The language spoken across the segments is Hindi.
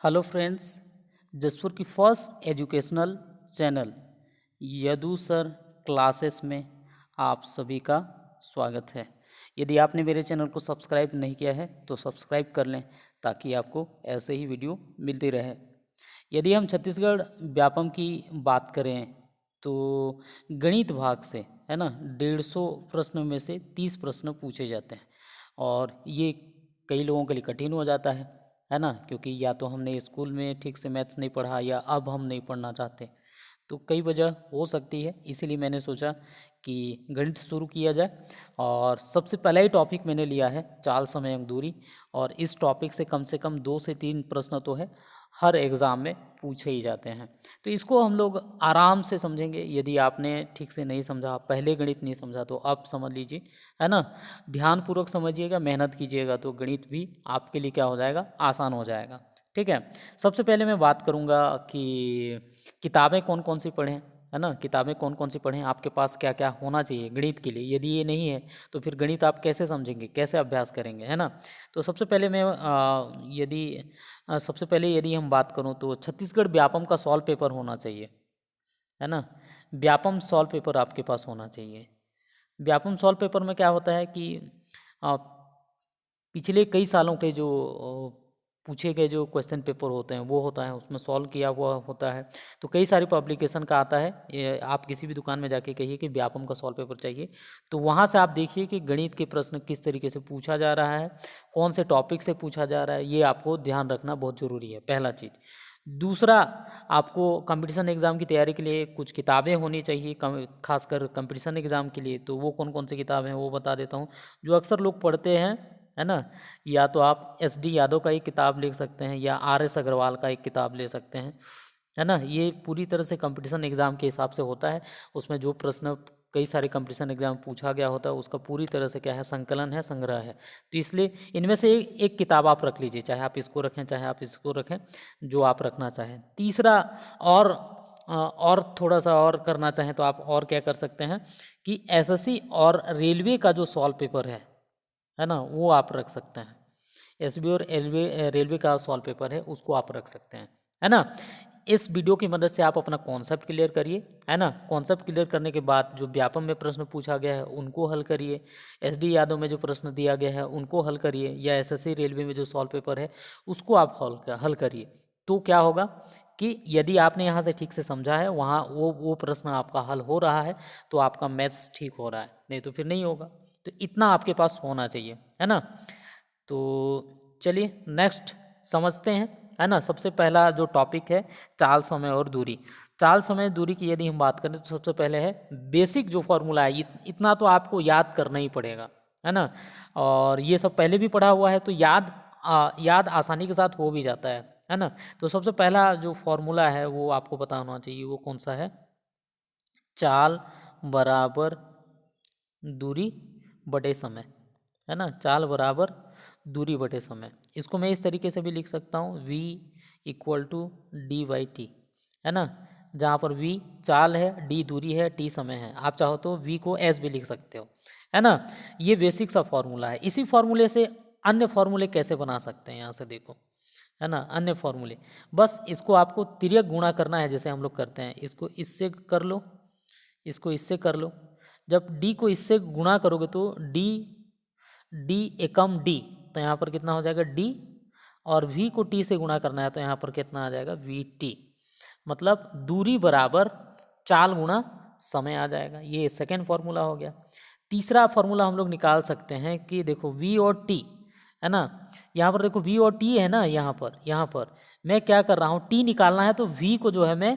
हेलो फ्रेंड्स, जसपुर की first educational channel Yadu sir classes में आप सभी का स्वागत है। यदि आपने मेरे चैनल को सब्सक्राइब नहीं किया है तो सब्सक्राइब कर लें ताकि आपको ऐसे ही वीडियो मिलती रहे। यदि हम छत्तीसगढ़ व्यापम की बात करें तो गणित भाग से है ना 150 प्रश्नों में से 30 प्रश्न पूछे जाते हैं और ये कई लोगों के लिए कठिन हो जाता है ना, क्योंकि या तो हमने स्कूल में ठीक से मैथ्स नहीं पढ़ा या अब हम नहीं पढ़ना चाहते, तो कई वजह हो सकती है। इसीलिए मैंने सोचा कि गणित शुरू किया जाए और सबसे पहला ही टॉपिक मैंने लिया है चाल समय अंक दूरी। और इस टॉपिक से कम 2 से 3 प्रश्न तो है हर एग्ज़ाम में पूछे ही जाते हैं, तो इसको हम लोग आराम से समझेंगे। यदि आपने ठीक से नहीं समझा, पहले गणित नहीं समझा तो अब समझ लीजिए, है ना। ध्यानपूर्वक समझिएगा, मेहनत कीजिएगा तो गणित भी आपके लिए क्या हो जाएगा, आसान हो जाएगा। ठीक है। सबसे पहले मैं बात करूँगा कि किताबें कौन कौन सी पढ़ें, है ना। किताबें कौन कौन सी पढ़ें, आपके पास क्या क्या होना चाहिए गणित के लिए। यदि ये नहीं है तो फिर गणित आप कैसे समझेंगे, कैसे अभ्यास करेंगे, है ना। तो सबसे पहले मैं सबसे पहले यदि हम बात करूं तो छत्तीसगढ़ व्यापम का सॉल्व पेपर होना चाहिए, है ना। व्यापम सॉल्व पेपर आपके पास होना चाहिए। व्यापम सॉल्व पेपर में क्या होता है कि अ, पिछले कई सालों के जो पूछे गए जो क्वेश्चन पेपर होते हैं वो होता है, उसमें सॉल्व किया हुआ होता है। तो कई सारी पब्लिकेशन का आता है, ये आप किसी भी दुकान में जाके कहिए कि व्यापम का सॉल्व पेपर चाहिए, तो वहाँ से आप देखिए कि गणित के प्रश्न किस तरीके से पूछा जा रहा है, कौन से टॉपिक से पूछा जा रहा है, ये आपको ध्यान रखना बहुत ज़रूरी है, पहला चीज़। दूसरा, आपको कंपटीशन एग्ज़ाम की तैयारी के लिए कुछ किताबें होनी चाहिए, खासकर कंपटीशन एग्ज़ाम के लिए। तो वो कौन कौन सी किताबें हैं वो बता देता हूँ, जो अक्सर लोग पढ़ते हैं, है ना। या तो आप SD यादव का एक किताब ले सकते हैं या RS अग्रवाल का एक किताब ले सकते हैं, है ना। ये पूरी तरह से कंपटीशन एग्ज़ाम के हिसाब से होता है। उसमें जो प्रश्न कई सारे कंपटीशन एग्ज़ाम पूछा गया होता है उसका पूरी तरह से क्या है, संकलन है, संग्रह है। तो इसलिए इनमें से एक किताब आप रख लीजिए, चाहे आप इसको रखें चाहे आप इसको रखें, जो आप रखना चाहें। तीसरा, और थोड़ा सा और करना चाहें तो आप और क्या कर सकते हैं कि SSC और रेलवे का जो सॉल्व पेपर है ना, वो आप रख सकते हैं। SB और रेलवे का सॉल्व पेपर है उसको आप रख सकते हैं, है ना। इस वीडियो की मदद से आप अपना कॉन्सेप्ट क्लियर करिए, है ना। कॉन्सेप्ट क्लियर करने के बाद जो व्यापम में प्रश्न पूछा गया है उनको हल करिए, SD यादव में जो प्रश्न दिया गया है उनको हल करिए, या SSC रेलवे में जो सॉल्व पेपर है उसको आप हल करिए। तो क्या होगा कि यदि आपने यहाँ से ठीक से समझा है, वहाँ वो प्रश्न आपका हल हो रहा है, तो आपका मैथ्स ठीक हो रहा है, नहीं तो फिर नहीं होगा। तो इतना आपके पास होना चाहिए, है ना। तो चलिए नेक्स्ट समझते हैं, है ना। सबसे पहला जो टॉपिक है चाल समय और दूरी। चाल समय दूरी की यदि हम बात करें तो सबसे पहले है बेसिक जो फॉर्मूला है, इतना तो आपको याद करना ही पड़ेगा, है ना। और ये सब पहले भी पढ़ा हुआ है तो याद आसानी के साथ हो भी जाता है ना। तो सबसे पहला जो फॉर्मूला है वो आपको पता होना चाहिए, वो कौन सा है, चाल बराबर दूरी बटे समय, है ना। चाल बराबर दूरी बटे समय। इसको मैं इस तरीके से भी लिख सकता हूँ, V = d/t, है ना। जहाँ पर V चाल है, D दूरी है, T समय है। आप चाहो तो V को S भी लिख सकते हो, है ना। ये बेसिक सा फॉर्मूला है। इसी फॉर्मूले से अन्य फॉर्मूले कैसे बना सकते हैं, यहाँ से देखो, है ना। अन्य फॉर्मूले, बस इसको आपको तिर्यक गुणा करना है, जैसे हम लोग करते हैं। इसको इससे कर लो, इसको इससे कर लो। जब D को इससे गुणा करोगे तो D एकम D, तो यहाँ पर कितना हो जाएगा D, और V को T से गुणा करना है तो यहाँ पर कितना आ जाएगा VT। मतलब दूरी बराबर चाल गुणा समय आ जाएगा। ये सेकेंड फॉर्मूला हो गया। तीसरा फॉर्मूला हम लोग निकाल सकते हैं कि देखो V और T, है ना। यहाँ पर देखो V और T है ना, यहाँ पर मैं क्या कर रहा हूँ, T निकालना है तो V को जो है मैं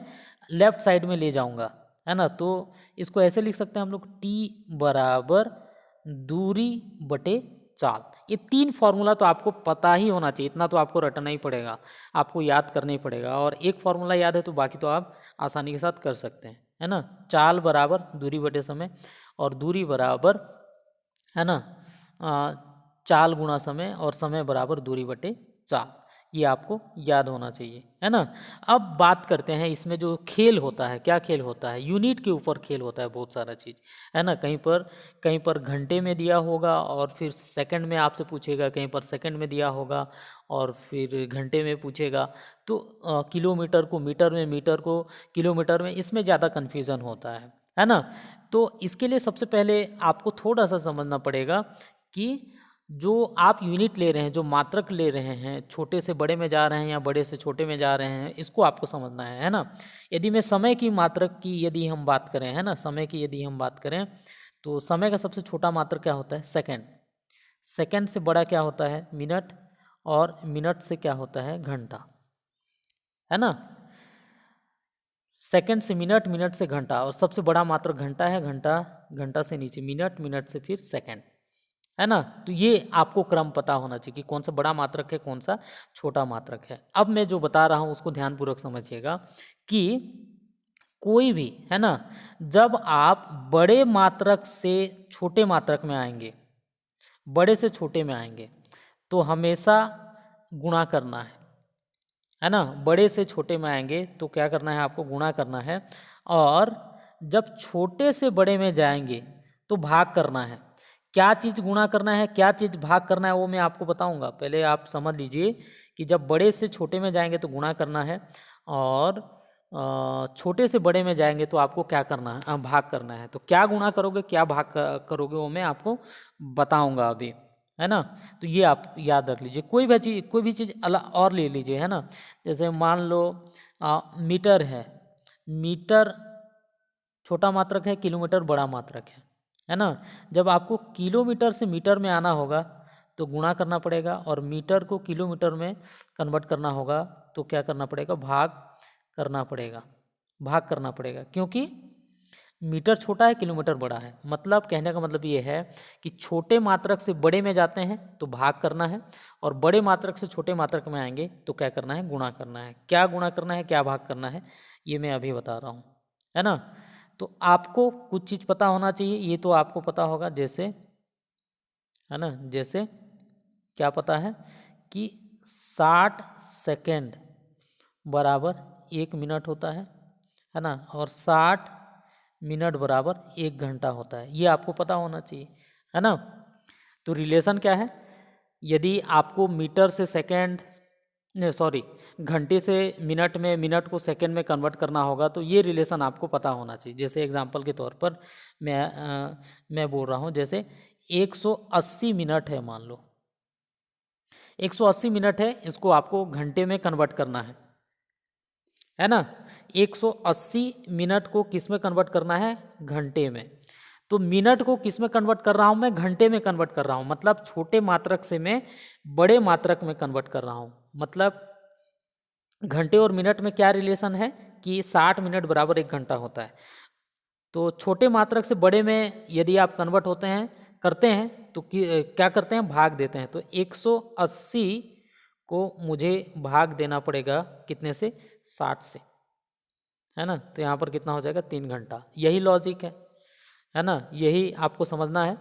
लेफ्ट साइड में ले जाऊँगा, है ना। तो इसको ऐसे लिख सकते हैं हम लोग, T बराबर दूरी बटे चाल। ये 3 फॉर्मूला तो आपको पता ही होना चाहिए, इतना तो आपको रटना ही पड़ेगा, आपको याद करना ही पड़ेगा। और एक फॉर्मूला याद है तो बाकी तो आप आसानी के साथ कर सकते हैं, है ना। चाल बराबर दूरी बटे समय, और दूरी बराबर, है ना, चाल गुणा समय, और समय बराबर दूरी बटे चाल। ये आपको याद होना चाहिए, है ना। अब बात करते हैं इसमें जो खेल होता है, क्या खेल होता है, यूनिट के ऊपर खेल होता है बहुत सारा चीज़, है ना। कहीं पर घंटे में दिया होगा और फिर सेकंड में आपसे पूछेगा, कहीं पर सेकंड में दिया होगा और फिर घंटे में पूछेगा। तो किलोमीटर को मीटर में, मीटर को किलोमीटर में, इसमें ज़्यादा कन्फ्यूज़न होता है ना। तो इसके लिए सबसे पहले आपको थोड़ा सा समझना पड़ेगा कि जो आप यूनिट ले रहे हैं, जो मात्रक ले रहे हैं, छोटे से बड़े में जा रहे हैं या बड़े से छोटे में जा रहे हैं, इसको आपको समझना है ना। यदि मैं समय की मात्रक की यदि हम बात करें, है ना, समय की यदि हम बात करें तो समय का सबसे छोटा मात्रक क्या होता है, सेकंड। सेकंड से बड़ा क्या होता है, मिनट, और मिनट से क्या होता है, घंटा, है ना। सेकंड से मिनट, मिनट से घंटा, और सबसे बड़ा मात्रक घंटा है। घंटा, घंटा से नीचे मिनट, मिनट से फिर सेकंड, है ना। तो ये आपको क्रम पता होना चाहिए कि कौन सा बड़ा मात्रक है, कौन सा छोटा मात्रक है। अब मैं जो बता रहा हूँ उसको ध्यानपूर्वक समझिएगा कि कोई भी, है ना, जब आप बड़े मात्रक से छोटे मात्रक में आएंगे, बड़े से छोटे में आएंगे, तो हमेशा गुणा करना है ना। बड़े से छोटे में आएंगे तो क्या करना है, आपको गुणा करना है। और जब छोटे से बड़े में जाएंगे तो भाग करना है। क्या चीज़ गुणा करना है, क्या चीज़ भाग करना है, वो मैं आपको बताऊंगा। पहले आप समझ लीजिए कि जब बड़े से छोटे में जाएंगे तो गुणा करना है, और छोटे से बड़े में जाएंगे तो आपको क्या करना है, भाग करना है। तो क्या गुणा करोगे, क्या भाग करोगे, वो मैं आपको बताऊंगा अभी, है ना। तो ये आप याद रख लीजिए। कोई भी चीज़ अलग और ले लीजिए, है ना। जैसे मान लो मीटर है, मीटर छोटा मात्रक है, किलोमीटर बड़ा मात्रक है ना। जब आपको किलोमीटर से मीटर में आना होगा तो गुणा करना पड़ेगा, और मीटर को किलोमीटर में कन्वर्ट करना होगा तो क्या करना पड़ेगा, भाग करना पड़ेगा, भाग करना पड़ेगा। क्योंकि मीटर छोटा है, किलोमीटर बड़ा है। मतलब कहने का मतलब ये है कि छोटे मात्रक से बड़े में जाते हैं तो भाग करना है, और बड़े मात्रक से छोटे मात्रक में आएंगे तो क्या करना है, गुणा करना है। क्या गुणा करना है, क्या भाग करना है, ये मैं अभी बता रहा हूँ, है ना। तो आपको कुछ चीज़ पता होना चाहिए, ये तो आपको पता होगा, जैसे, है ना, जैसे क्या पता है कि 60 सेकेंड बराबर 1 मिनट होता है ना, और 60 मिनट बराबर 1 घंटा होता है। ये आपको पता होना चाहिए, है ना। तो रिलेशन क्या है, यदि आपको मीटर से सेकेंड, सॉरी, घंटे से मिनट में, मिनट को सेकेंड में कन्वर्ट करना होगा तो ये रिलेशन आपको पता होना चाहिए। जैसे एग्जांपल के तौर पर मैं बोल रहा हूँ, जैसे 180 मिनट है, मान लो 180 मिनट है, इसको आपको घंटे में कन्वर्ट करना है ना। 180 मिनट को किस में कन्वर्ट करना है, घंटे में। तो मिनट को किस में कन्वर्ट कर रहा हूँ मैं, घंटे में कन्वर्ट कर रहा हूँ। मतलब छोटे मात्रक से मैं बड़े मात्रक में कन्वर्ट कर रहा हूँ। मतलब घंटे और मिनट में क्या रिलेशन है कि 60 मिनट बराबर 1 घंटा होता है। तो छोटे मात्रक से बड़े में यदि आप कन्वर्ट होते हैं, करते हैं, तो क्या करते हैं, भाग देते हैं। तो 180 को मुझे भाग देना पड़ेगा कितने से, 60 से, है ना। तो यहाँ पर कितना हो जाएगा, 3 घंटा। यही लॉजिक है ना। यही आपको समझना है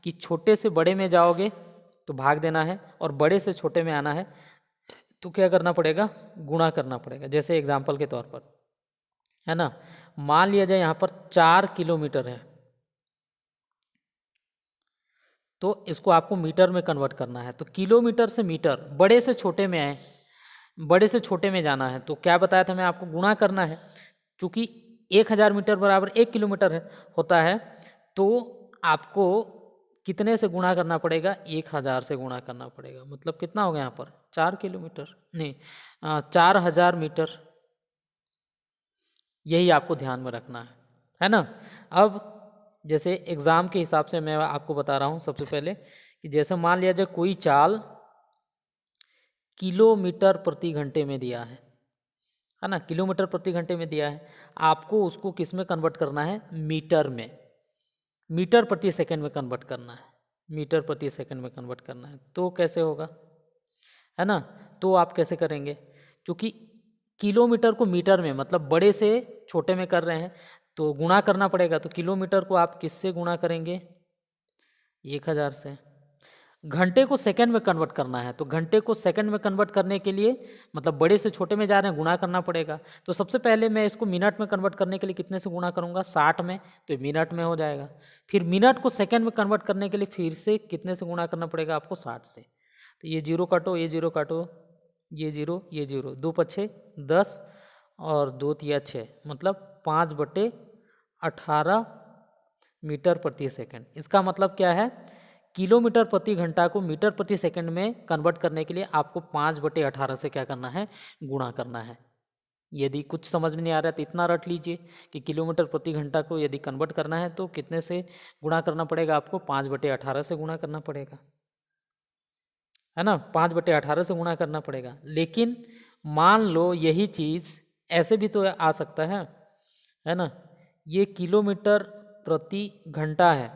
कि छोटे से बड़े में जाओगे तो भाग देना है, और बड़े से छोटे में आना है तो क्या करना पड़ेगा, गुणा करना पड़ेगा। जैसे एग्जाम्पल के तौर पर, है ना, मान लिया जाए यहाँ पर 4 किलोमीटर है, तो इसको आपको मीटर में कन्वर्ट करना है। तो किलोमीटर से मीटर, बड़े से छोटे में आए, बड़े से छोटे में जाना है, तो क्या बताया था मैं आपको, गुणा करना है। चूँकि 1000 मीटर बराबर 1 किलोमीटर होता है, तो आपको कितने से गुणा करना पड़ेगा, 1000 से गुणा करना पड़ेगा। मतलब कितना हो गया यहाँ पर, 4 किलोमीटर नहीं, 4000 मीटर। यही आपको ध्यान में रखना है ना। अब जैसे एग्ज़ाम के हिसाब से मैं आपको बता रहा हूँ सबसे पहले कि जैसे मान लिया जाए कोई चाल किलोमीटर प्रति घंटे में दिया है ना, किलोमीटर प्रति घंटे में दिया है, आपको उसको किस में कन्वर्ट करना है, मीटर में, मीटर प्रति सेकंड में कन्वर्ट करना है, मीटर प्रति सेकंड में कन्वर्ट करना है। तो कैसे होगा, है ना। तो आप कैसे करेंगे, क्योंकि किलोमीटर को मीटर में, मतलब बड़े से छोटे में कर रहे हैं तो गुणा करना पड़ेगा। तो किलोमीटर को आप किससे गुणा करेंगे, 1000 से। घंटे को सेकंड में कन्वर्ट करना है, तो घंटे को सेकंड में कन्वर्ट करने के लिए मतलब बड़े से छोटे में जा रहे हैं, गुणा करना पड़ेगा। तो सबसे पहले मैं इसको मिनट में कन्वर्ट करने के लिए कितने से गुणा करूंगा, 60 में, तो मिनट में हो जाएगा। फिर मिनट को सेकंड में कन्वर्ट करने के लिए फिर से कितने से गुणा करना पड़ेगा आपको, 60 से। तो ये जीरो काटो, ये जीरो काटो, ये जीरो, ये जीरो, 2 पच्छे 10 और 2 तिया 6, मतलब 5/18 मीटर प्रति सेकंड। इसका मतलब क्या है, किलोमीटर प्रति घंटा को मीटर प्रति सेकंड में कन्वर्ट करने के लिए आपको 5/18 से क्या करना है, गुणा करना है। यदि कुछ समझ में नहीं आ रहा है तो इतना रट लीजिए कि किलोमीटर प्रति घंटा को यदि कन्वर्ट करना है तो कितने से गुणा करना पड़ेगा आपको, 5/18 से गुणा करना पड़ेगा, है ना, 5/18 से गुणा करना पड़ेगा। लेकिन मान लो यही चीज़ ऐसे भी तो आ सकता है ना, ये किलोमीटर प्रति घंटा है,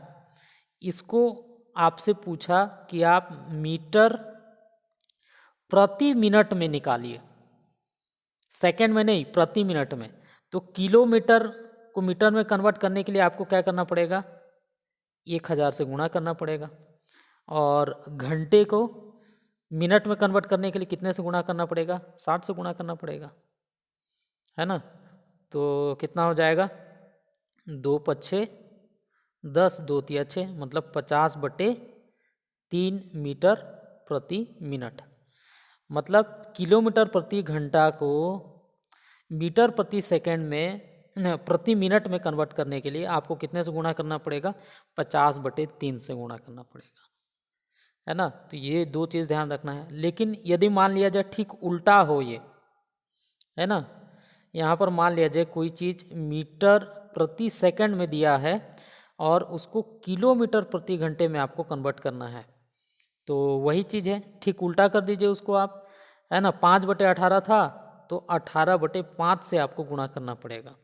इसको आपसे पूछा कि आप मीटर प्रति मिनट में निकालिए, सेकंड में नहीं, प्रति मिनट में। तो किलोमीटर को मीटर में कन्वर्ट करने के लिए आपको क्या करना पड़ेगा, 1000 से गुणा करना पड़ेगा, और घंटे को मिनट में कन्वर्ट करने के लिए कितने से गुणा करना पड़ेगा, 60 से गुणा करना पड़ेगा, है ना। तो कितना हो जाएगा, 2 पच्छे 10, 2 तिया 6, मतलब 50/3 मीटर प्रति मिनट। मतलब किलोमीटर प्रति घंटा को मीटर प्रति सेकंड में प्रति मिनट में कन्वर्ट करने के लिए आपको कितने से गुणा करना पड़ेगा, 50/3 से गुणा करना पड़ेगा, है ना। तो ये 2 चीज़ ध्यान रखना है। लेकिन यदि मान लिया जाए ठीक उल्टा हो ये, है ना, यहाँ पर मान लिया जाए कोई चीज़ मीटर प्रति सेकंड में दिया है और उसको किलोमीटर प्रति घंटे में आपको कन्वर्ट करना है, तो वही चीज़ है, ठीक उल्टा कर दीजिए उसको आप, है ना। 5/18 था तो 18/5 से आपको गुणा करना पड़ेगा,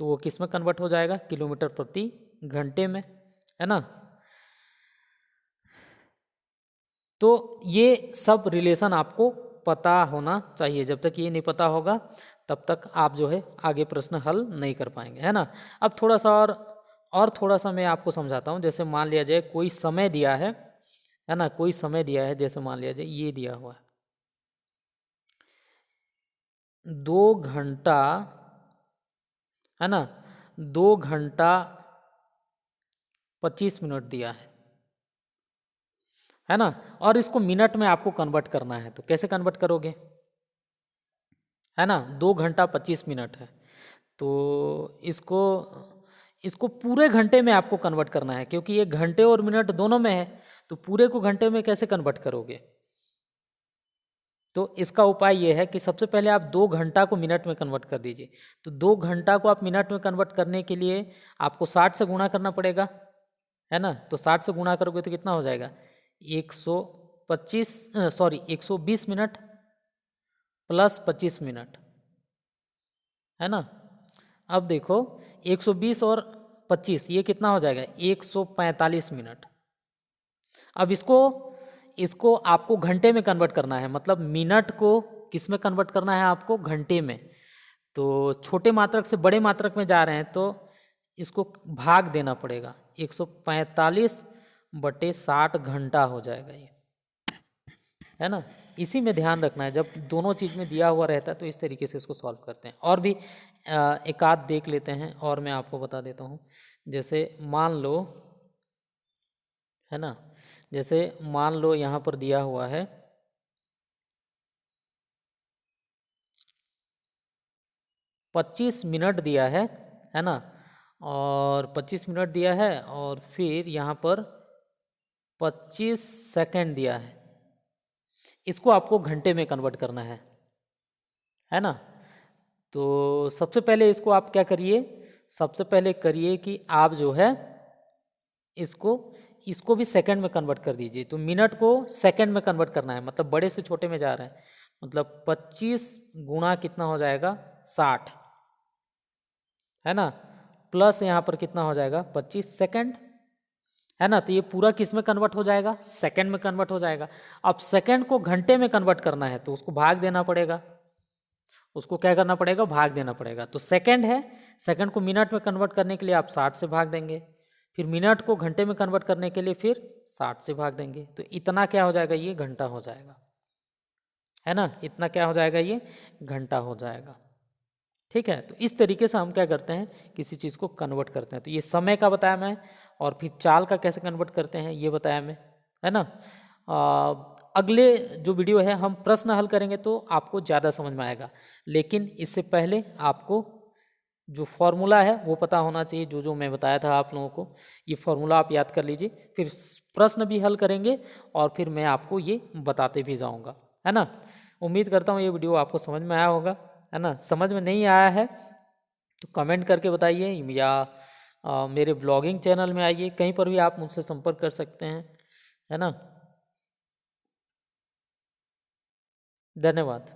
तो वो किस में कन्वर्ट हो जाएगा, किलोमीटर प्रति घंटे में, है ना। तो ये सब रिलेशन आपको पता होना चाहिए। जब तक ये नहीं पता होगा तब तक आप जो है आगे प्रश्न हल नहीं कर पाएंगे, है ना। अब थोड़ा सा और थोड़ा सा मैं आपको समझाता हूँ। जैसे मान लिया जाए कोई समय दिया है ना, कोई समय दिया है, जैसे मान लिया जाए ये दिया हुआ है 2 घंटा, है ना, 2 घंटा 25 मिनट दिया है ना, और इसको मिनट में आपको कन्वर्ट करना है। तो कैसे कन्वर्ट करोगे, है ना, 2 घंटा 25 मिनट है, तो इसको पूरे घंटे में आपको कन्वर्ट करना है, क्योंकि ये घंटे और मिनट दोनों में है, तो पूरे को घंटे में कैसे कन्वर्ट करोगे। तो इसका उपाय ये है कि सबसे पहले आप 2 घंटा को मिनट में कन्वर्ट कर दीजिए। तो 2 घंटा को आप मिनट में कन्वर्ट करने के लिए आपको 60 से गुणा करना पड़ेगा, है ना। तो 60 से गुणा करोगे तो कितना हो जाएगा, 120 मिनट प्लस 25 मिनट, है ना। अब देखो 120 और 25 ये कितना हो जाएगा, 145 मिनट। अब इसको आपको घंटे में कन्वर्ट करना है, मतलब मिनट को किस में कन्वर्ट करना है आपको, घंटे में। तो छोटे मात्रक से बड़े मात्रक में जा रहे हैं तो इसको भाग देना पड़ेगा, 145/60 घंटा हो जाएगा ये, है ना। इसी में ध्यान रखना है, जब दोनों चीज़ में दिया हुआ रहता है तो इस तरीके से इसको सॉल्व करते हैं। और भी एक आध देख लेते हैं और मैं आपको बता देता हूँ। जैसे मान लो, है ना, जैसे मान लो यहाँ पर दिया हुआ है 25 मिनट दिया है ना, और 25 मिनट दिया है और फिर यहाँ पर 25 सेकंड दिया है। इसको आपको घंटे में कन्वर्ट करना है ना। तो सबसे पहले इसको आप क्या करिए, सबसे पहले करिए कि आप जो है इसको भी सेकंड में कन्वर्ट कर दीजिए। तो मिनट को सेकंड में कन्वर्ट करना है, मतलब बड़े से छोटे में जा रहे हैं, मतलब 25 गुणा कितना हो जाएगा, 60, है ना, प्लस यहाँ पर कितना हो जाएगा 25 सेकंड, है ना। तो ये पूरा किस में कन्वर्ट हो जाएगा, सेकंड में कन्वर्ट हो जाएगा। अब सेकंड को घंटे में कन्वर्ट करना है तो उसको भाग देना पड़ेगा, उसको क्या करना पड़ेगा, भाग देना पड़ेगा। तो सेकंड है, सेकंड को मिनट में कन्वर्ट करने के लिए आप 60 से भाग देंगे, फिर मिनट को घंटे में कन्वर्ट करने के लिए फिर 60 से भाग देंगे, तो इतना क्या हो जाएगा, ये घंटा हो जाएगा, है ना, इतना क्या हो जाएगा, ये घंटा हो जाएगा। ठीक है, तो इस तरीके से हम क्या करते हैं, किसी चीज़ को कन्वर्ट करते हैं। तो ये समय का बताया मैं, और फिर चाल का कैसे कन्वर्ट करते हैं ये बताया मैं, है ना। अगले जो वीडियो है हम प्रश्न हल करेंगे तो आपको ज़्यादा समझ में आएगा, लेकिन इससे पहले आपको जो फॉर्मूला है वो पता होना चाहिए, जो जो मैं बताया था आप लोगों को, ये फॉर्मूला आप याद कर लीजिए। फिर प्रश्न भी हल करेंगे और फिर मैं आपको ये बताते भी जाऊंगा, है ना। उम्मीद करता हूँ ये वीडियो आपको समझ में आया होगा, है ना। समझ में नहीं आया है तो कमेंट करके बताइए, या मेरे ब्लॉगिंग चैनल में आइए, कहीं पर भी आप मुझसे संपर्क कर सकते हैं, है ना। धन्यवाद।